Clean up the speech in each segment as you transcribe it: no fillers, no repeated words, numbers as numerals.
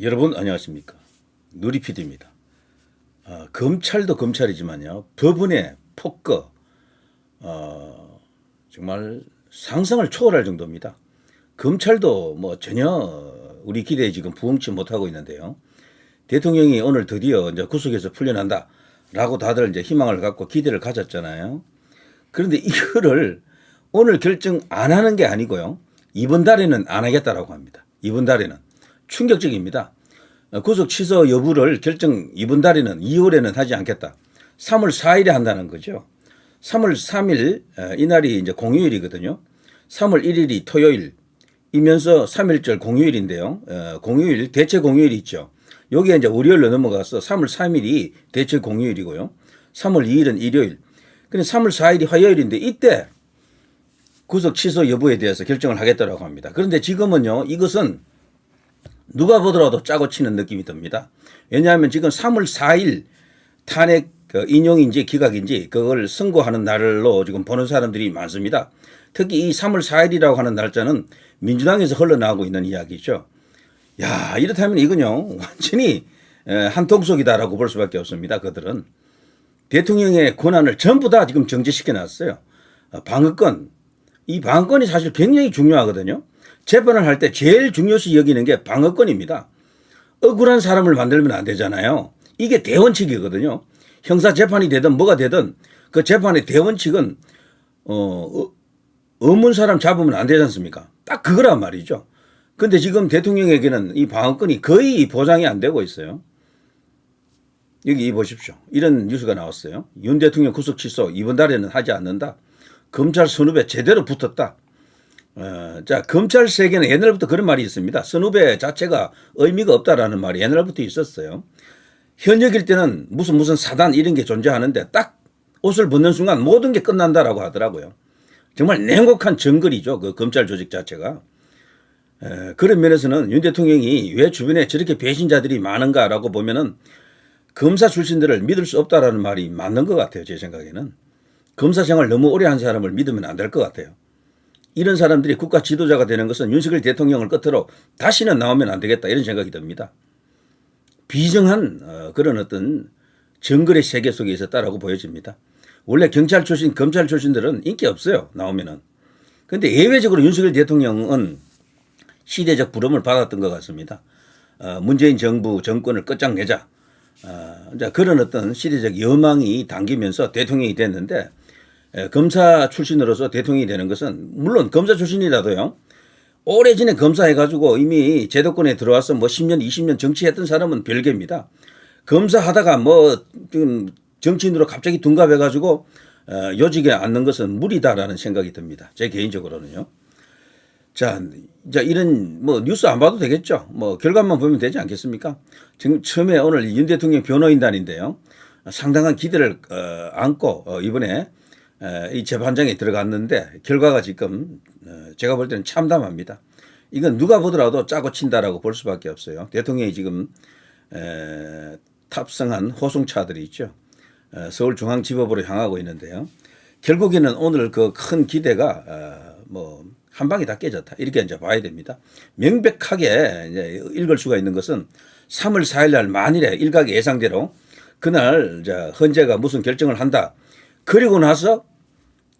여러분 안녕하십니까. 누리PD입니다. 검찰도 검찰이지만요. 법원의 폭거 정말 상상을 초월할 정도입니다. 검찰도 뭐 전혀 우리 기대에 지금 부응치 못하고 있는데요. 대통령이 오늘 드디어 이제 구속에서 풀려난다라고 다들 이제 희망을 갖고 기대를 가졌잖아요. 그런데 이거를 오늘 결정 안 하는 게 아니고요. 이번 달에는 안 하겠다라고 합니다. 이번 달에는. 충격적입니다. 구속 취소 여부를 결정 이번 달에는 2월에는 하지 않겠다. 3월 4일에 한다는 거죠. 3월 3일 이날이 이제 공휴일이거든요. 3월 1일이 토요일이면서 3일절 공휴일인데요. 공휴일 대체 공휴일이 있죠. 여기에 이제 월요일로 넘어가서 3월 3일이 대체 공휴일이고요. 3월 2일은 일요일. 근데 3월 4일이 화요일인데 이때 구속 취소 여부에 대해서 결정을 하겠다라고 합니다. 그런데 지금은요. 이것은 누가 보더라도 짜고 치는 느낌이 듭니다. 왜냐하면 지금 3월 4일 탄핵 인용인지 기각인지 그걸 선고하는 날로 지금 보는 사람들이 많습니다. 특히 이 3월 4일이라고 하는 날짜는 민주당에서 흘러나오고 있는 이야기죠. 야, 이렇다면 이건요 완전히 한통속이다라고 볼 수밖에 없습니다. 그들은 대통령의 권한을 전부 다 지금 정지시켜 놨어요. 방어권, 이 방어권이 사실 굉장히 중요하거든요. 재판을 할 때 제일 중요시 여기는 게 방어권입니다. 억울한 사람을 만들면 안 되잖아요. 이게 대원칙이거든요. 형사재판이 되든 뭐가 되든 그 재판의 대원칙은 없는 사람 잡으면 안 되지 않습니까? 딱 그거란 말이죠. 근데 지금 대통령에게는 이 방어권이 거의 보장이 안 되고 있어요. 여기 보십시오. 이런 뉴스가 나왔어요. 윤 대통령 구속 취소 이번 달에는 하지 않는다. 검찰 선후배 제대로 붙었다. 자, 검찰 세계는 옛날부터 그런 말이 있습니다. 선후배 자체가 의미가 없다라는 말이 옛날부터 있었어요. 현역일 때는 무슨 사단 이런 게 존재하는데 딱 옷을 벗는 순간 모든 게 끝난다라고 하더라고요. 정말 냉혹한 정글이죠. 그 검찰 조직 자체가. 그런 면에서는 윤 대통령이 왜 주변에 저렇게 배신자들이 많은가라고 보면은 검사 출신들을 믿을 수 없다라는 말이 맞는 것 같아요. 제 생각에는. 검사 생활 너무 오래 한 사람을 믿으면 안 될 것 같아요. 이런 사람들이 국가 지도자가 되는 것은 윤석열 대통령을 끝으로 다시는 나오면 안 되겠다 이런 생각이 듭니다. 비정한 그런 어떤 정글의 세계 속에 있었다라고 보여집니다. 원래 경찰 출신, 검찰 출신들은 인기 없어요. 나오면은. 그런데 예외적으로 윤석열 대통령은 시대적 부름을 받았던 것 같습니다. 문재인 정부 정권을 끝장내자. 그런 어떤 시대적 여망이 당기면서 대통령이 됐는데 검사 출신으로서 대통령이 되는 것은 물론 검사 출신이라도요. 오래전에 검사해가지고 이미 제도권에 들어와서 뭐 10년, 20년 정치했던 사람은 별개입니다. 검사하다가 뭐 지금 정치인으로 갑자기 둔갑해가지고 요직에 앉는 것은 무리다라는 생각이 듭니다. 제 개인적으로는요. 자, 이런 뭐 뉴스 안 봐도 되겠죠. 뭐 결과만 보면 되지 않겠습니까? 지금 처음에 오늘 윤 대통령 변호인단인데요. 상당한 기대를 안고 이번에 이 재판장에 들어갔는데 결과가 지금 제가 볼 때는 참담합니다. 이건 누가 보더라도 짜고 친다라고 볼 수밖에 없어요. 대통령이 지금 탑승한 호송차들이 있죠. 서울중앙지법으로 향하고 있는데요. 결국에는 오늘 그 큰 기대가 뭐 한 방에 다 깨졌다. 이렇게 이제 봐야 됩니다. 명백하게 이제 읽을 수가 있는 것은 3월 4일 날 만일에 일각의 예상대로 그날 이제 헌재가 무슨 결정을 한다. 그리고 나서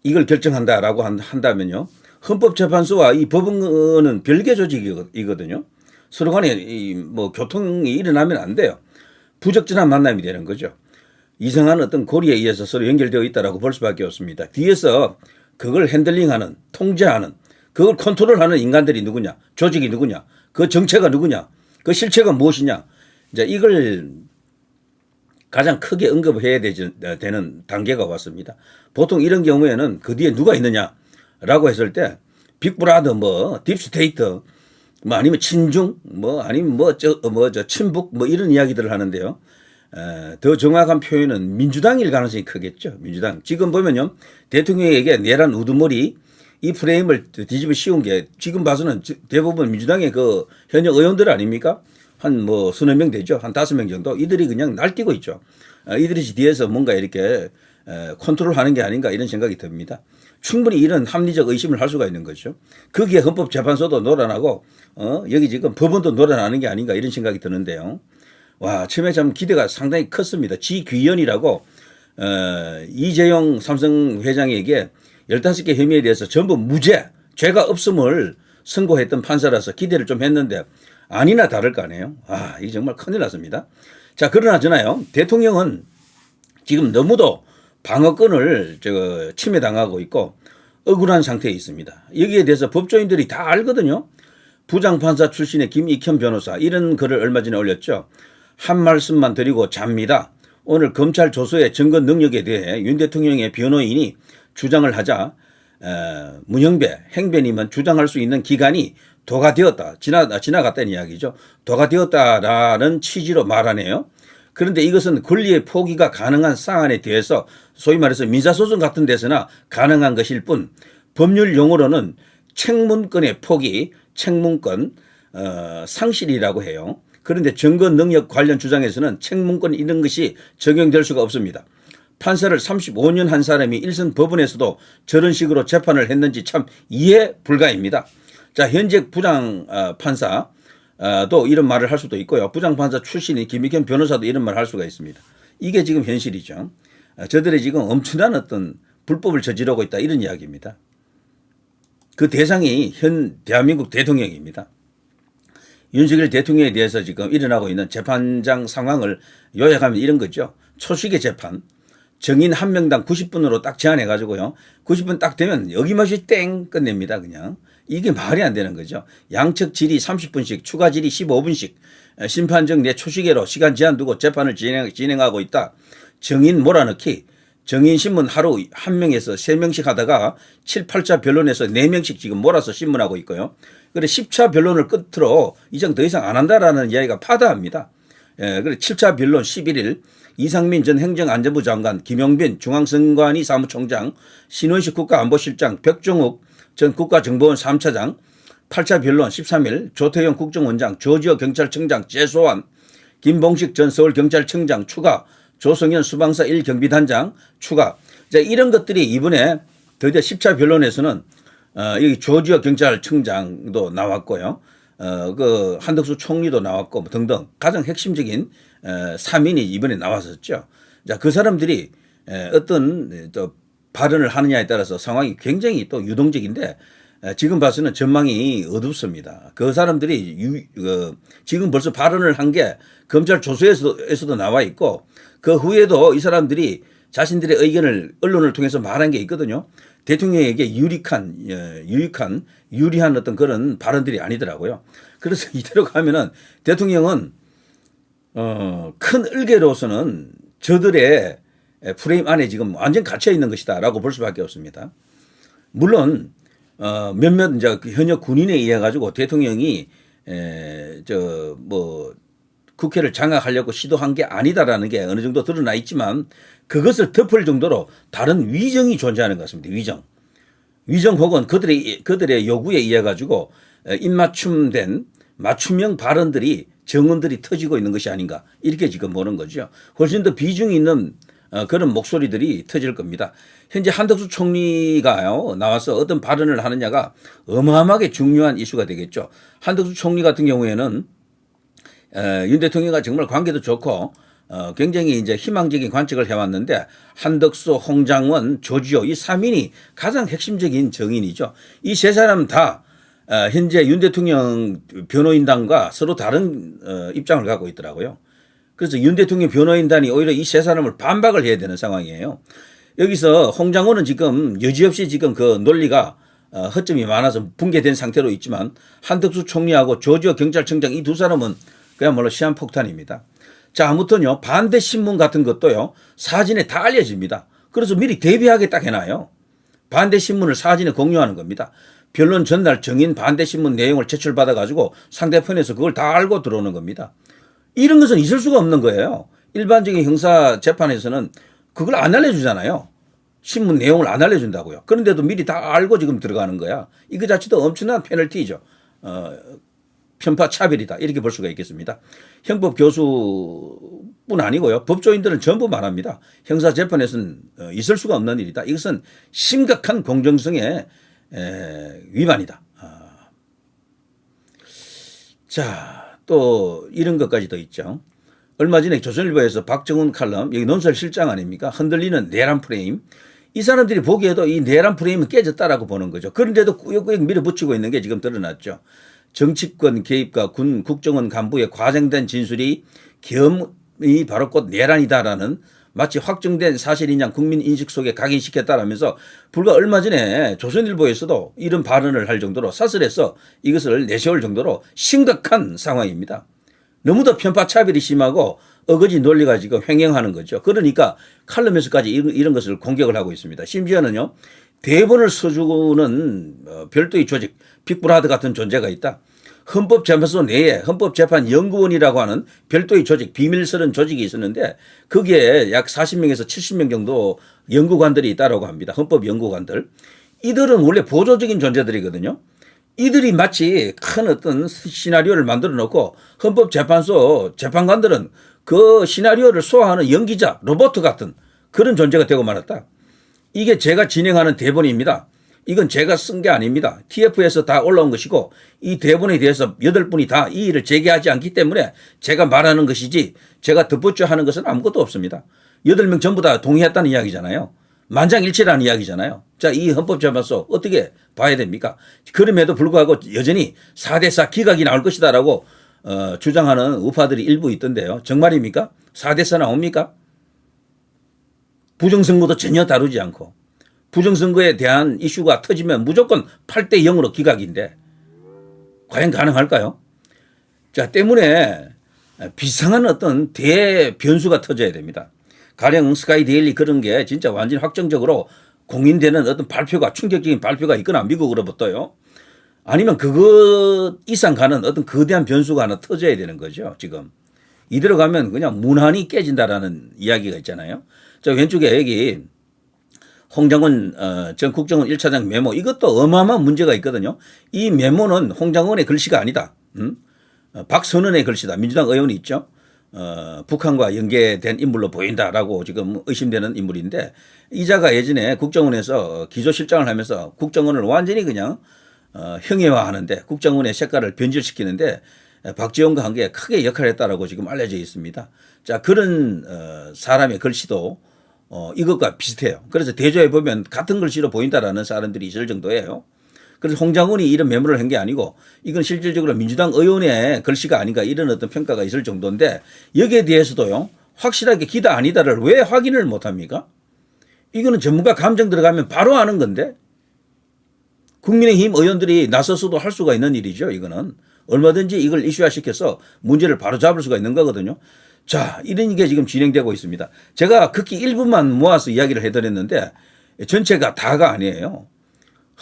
이걸 결정한다라고 한다면요. 헌법재판소와 이 법원은 별개 조직이거든요. 서로 간에 뭐 교통이 일어나면 안 돼요. 부적절한 만남이 되는 거죠. 이상한 어떤 고리에 의해서 서로 연결되어 있다라고 볼 수밖에 없습니다. 뒤에서 그걸 핸들링하는, 통제하는, 그걸 컨트롤하는 인간들이 누구냐, 조직이 누구냐, 그 정체가 누구냐, 그 실체가 무엇이냐. 이제 이걸 가장 크게 언급해야 되는 단계가 왔습니다. 보통 이런 경우에는 그 뒤에 누가 있느냐라고 했을 때 빅브라더 뭐 딥스테이트 뭐 아니면 친중 뭐 아니면 저 친북 뭐 이런 이야기들을 하는데요. 더 정확한 표현은 민주당일 가능성이 크겠죠. 민주당. 지금 보면요. 대통령에게 내란 우두머리 이 프레임을 뒤집어 씌운 게 지금 봐서는 대부분 민주당의 그 현역 의원들 아닙니까? 한 뭐 서너 명 되죠. 한 5명 정도. 이들이 그냥 날뛰고 있죠. 이들이 뒤에서 뭔가 이렇게 컨트롤하는 게 아닌가 이런 생각이 듭니다. 충분히 이런 합리적 의심을 할 수가 있는 거죠. 거기에 헌법재판소도 놀아나고 여기 지금 법원도 놀아나는 게 아닌가 이런 생각이 드는데요. 와, 처음에 참 기대가 상당히 컸습니다. 지귀현이라고 이재용 삼성 회장에게 15개 혐의에 대해서 전부 무죄, 죄가 없음을 선고했던 판사라서 기대를 좀 했는데 아니나 다를까 하네요. 아, 이게 정말 큰일 났습니다. 자, 그러나 저나요. 대통령은 지금 너무도 방어권을 침해당하고 있고 억울한 상태에 있습니다. 여기에 대해서 법조인들이 다 알거든요. 부장판사 출신의 김익현 변호사 이런 글을 얼마 전에 올렸죠. 한 말씀만 드리고 잡니다. 오늘 검찰 조서의 증거 능력에 대해 윤 대통령의 변호인이 주장을 하자 문형배, 행배님은 주장할 수 있는 기간이 도가 되었다. 지나갔다는 이야기죠. 도가 되었다라는 취지로 말하네요. 그런데 이것은 권리의 포기가 가능한 사안에 대해서 소위 말해서 민사소송 같은 데서나 가능한 것일 뿐 법률 용어로는 책문권의 포기, 책문권 상실이라고 해요. 그런데 증거 능력 관련 주장에서는 책문권 이런 것이 적용될 수가 없습니다. 판사를 35년 한 사람이 일선 법원에서도 저런 식으로 재판을 했는지 참 이해 불가입니다. 자, 현직 부장 판사도 이런 말을 할 수도 있고요. 부장판사 출신인 김익현 변호사도 이런 말을 할 수가 있습니다. 이게 지금 현실이죠. 저들이 지금 엄청난 어떤 불법을 저지르고 있다 이런 이야기입니다. 그 대상이 현 대한민국 대통령입니다. 윤석열 대통령에 대해서 지금 일어나고 있는 재판장 상황을 요약하면 이런 거죠. 초식의 재판. 정인 한 명당 90분으로 딱 제한해가지고요. 90분 딱 되면 여기맛이 땡 끝냅니다. 그냥. 이게 말이 안 되는 거죠. 양측 질의 30분씩 추가 질의 15분씩 심판정 내 초시계로 시간 제한 두고 재판을 진행하고 있다. 정인 몰아넣기. 정인신문 하루 한 명에서 3명씩 하다가 7, 8차 변론에서 4명씩 지금 몰아서 신문하고 있고요. 그래 10차 변론을 끝으로 이제 더 이상 안 한다라는 이야기가 파다합니다. 그래 7차 변론 11일 이상민 전 행정안전부 장관, 김용빈 중앙선관위 사무총장, 신원식 국가안보실장, 백종욱 전 국가정보원 3차장, 8차 변론 13일 조태용 국정원장, 조지호 경찰청장 재소환, 김봉식 전 서울경찰청장 추가, 조성현 수방사 1경비단장 추가. 자, 이런 것들이 이번에 드디어 10차 변론에서는 여기 조지호 경찰청장도 나왔고요. 그 한덕수 총리도 나왔고 뭐 등등 가장 핵심적인 3인이 이번에 나왔었죠. 자, 그 사람들이 어떤 또 발언을 하느냐에 따라서 상황이 굉장히 또 유동적인데 지금 봐서는 전망이 어둡습니다. 그 사람들이 지금 벌써 발언을 한 게 검찰 조서에서도 나와 있고 그 후에도 이 사람들이 자신들의 의견을 언론을 통해서 말한 게 있거든요. 대통령에게 유리한 어떤 그런 발언들이 아니더라고요. 그래서 이대로 가면은 대통령은 큰 을개로서는 저들의 프레임 안에 지금 완전 갇혀 있는 것이다라고 볼 수밖에 없습니다. 물론 몇몇 이제 현역 군인에 의해 가지고 대통령이 국회를 장악하려고 시도한 게 아니다라는 게 어느 정도 드러나 있지만 그것을 덮을 정도로 다른 위정이 존재하는 것 같습니다. 위정 혹은 그들의 요구에 의해 가지고 입맞춤된 맞춤형 발언들이 정언들이 터지고 있는 것이 아닌가 이렇게 지금 보는 거죠. 훨씬 더 비중이 있는 그런 목소리들이 터질 겁니다. 현재 한덕수 총리가요 나와서 어떤 발언을 하느냐가 어마어마하게 중요한 이슈가 되겠죠. 한덕수 총리 같은 경우에는 윤 대통령과 정말 관계도 좋고 굉장히 이제 희망적인 관측을 해왔는데 한덕수, 홍장원, 조지호 이 3인이 가장 핵심적인 정인이죠. 이 세 사람 다 현재 윤 대통령 변호인단과 서로 다른 입장을 갖고 있더라고요. 그래서 윤 대통령 변호인단이 오히려 이 세 사람을 반박을 해야 되는 상황이에요. 여기서 홍장원은 지금 여지없이 지금 그 논리가 허점이 많아서 붕괴된 상태로 있지만 한덕수 총리하고 조지호 경찰청장 이 두 사람은 그야말로 시한폭탄입니다. 자, 아무튼요 반대 신문 같은 것도요 사진에 다 알려집니다. 그래서 미리 대비하게 딱 해놔요. 반대 신문을 사진에 공유하는 겁니다. 변론 전날 정인 반대 신문 내용을 제출받아 가지고 상대편에서 그걸 다 알고 들어오는 겁니다. 이런 것은 있을 수가 없는 거예요. 일반적인 형사 재판에서는 그걸 안 알려주잖아요. 신문 내용을 안 알려준다고요. 그런데도 미리 다 알고 지금 들어가는 거야. 이거 자체도 엄청난 페널티죠. 편파 차별이다. 이렇게 볼 수가 있겠습니다. 형법 교수 뿐 아니고요. 법조인들은 전부 말합니다. 형사재판에서는 있을 수가 없는 일이다. 이것은 심각한 공정성의 위반이다. 자, 또 이런 것까지 더 있죠. 얼마 전에 조선일보에서 박정훈 칼럼, 여기 논설실장 아닙니까? 흔들리는 내란 프레임. 이 사람들이 보기에도 이 내란 프레임은 깨졌다라고 보는 거죠. 그런데도 꾸역꾸역 밀어붙이고 있는 게 지금 드러났죠. 정치권 개입과 군 국정원 간부의 과장된 진술이 겸이 바로 곧 내란이다라는 마치 확정된 사실인 양 국민 인식 속에 각인시켰다라면서 불과 얼마 전에 조선일보에서도 이런 발언을 할 정도로 사설에서 이것을 내세울 정도로 심각한 상황입니다. 너무도 편파차별이 심하고 어거지 논리가 지금 횡행하는 거죠. 그러니까 칼럼에서까지 이런 것을 공격을 하고 있습니다. 심지어는요, 대본을 써주는 별도의 조직, 빅브라더 같은 존재가 있다. 헌법재판소 내에 헌법재판연구원이라고 하는 별도의 조직, 비밀스러운 조직이 있었는데 거기에 약 40명에서 70명 정도 연구관들이 있다고 합니다. 헌법연구관들. 이들은 원래 보조적인 존재들이거든요. 이들이 마치 큰 어떤 시나리오를 만들어 놓고 헌법재판소 재판관들은 그 시나리오를 소화하는 연기자, 로봇 같은 그런 존재가 되고 말았다. 이게 제가 진행하는 대본입니다. 이건 제가 쓴 게 아닙니다. TF에서 다 올라온 것이고 이 대본에 대해서 8분이 다 이의를 제기하지 않기 때문에 제가 말하는 것이지 제가 덧붙여 하는 것은 아무것도 없습니다. 8명 전부 다 동의했다는 이야기잖아요. 만장일치라는 이야기잖아요. 자, 이 헌법재판소 어떻게 봐야 됩니까? 그럼에도 불구하고 여전히 4대4 기각이 나올 것이다라고 주장하는 우파들이 일부 있던데요. 정말입니까? 4대4 나옵니까? 부정선거도 전혀 다루지 않고 부정선거에 대한 이슈가 터지면 무조건 8대0으로 기각인데 과연 가능할까요? 자, 때문에 비상한 어떤 대변수가 터져야 됩니다. 가령 스카이데일리 그런 게 진짜 완전히 확정적으로 공인되는 어떤 발표가 충격적인 발표가 있거나 미국으로부터요. 아니면 그것 이상 가는 어떤 거대한 변수가 하나 터져야 되는 거죠. 지금 이대로 가면 그냥 무난히 깨진다라는 이야기가 있잖아요. 자, 왼쪽에 여기 홍장원 전 국정원 1차장 메모, 이것도 어마어마한 문제가 있거든요. 이 메모는 홍장원의 글씨가 아니다. 박선원의 글씨다. 민주당 의원이 있죠. 북한과 연계된 인물로 보인다라고 지금 의심되는 인물인데 이자가 예전에 국정원에서 기조실장을 하면서 국정원을 완전히 그냥 형해화하는데 국정원의 색깔을 변질시키는데 박지원과 함께 크게 역할을 했다라고 지금 알려져 있습니다. 자, 그런 사람의 글씨도 이것과 비슷해요. 그래서 대조해 보면 같은 글씨로 보인다라는 사람들이 있을 정도예요. 그래서 홍장원이 이런 메모를 한 게 아니고 이건 실질적으로 민주당 의원의 글씨가 아닌가 이런 어떤 평가가 있을 정도인데 여기에 대해서도요, 확실하게 기다 아니다를 왜 확인을 못 합니까? 이거는 전문가 감정 들어가면 바로 아는 건데 국민의힘 의원들이 나서서도 할 수가 있는 일이죠. 이거는 얼마든지 이걸 이슈화 시켜서 문제를 바로 잡을 수가 있는 거거든요. 자, 이런 게 지금 진행되고 있습니다. 제가 극히 일부만 모아서 이야기를 해드렸는데 전체가 다가 아니에요.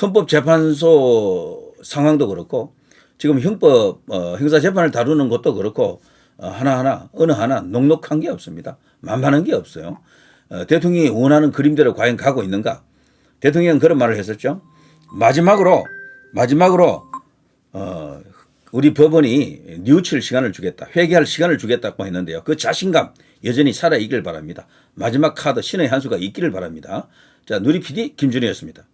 헌법재판소 상황도 그렇고 지금 형사재판을 다루는 것도 그렇고 하나하나 어느 하나 녹록한 게 없습니다. 만만한 게 없어요. 대통령이 원하는 그림대로 과연 가고 있는가? 대통령은 그런 말을 했었죠. 마지막으로 우리 법원이 뉘우칠 시간을 주겠다, 회개할 시간을 주겠다고 했는데요. 그 자신감 여전히 살아있길 바랍니다. 마지막 카드 신의 한 수가 있기를 바랍니다. 자, 누리 PD 김준희였습니다.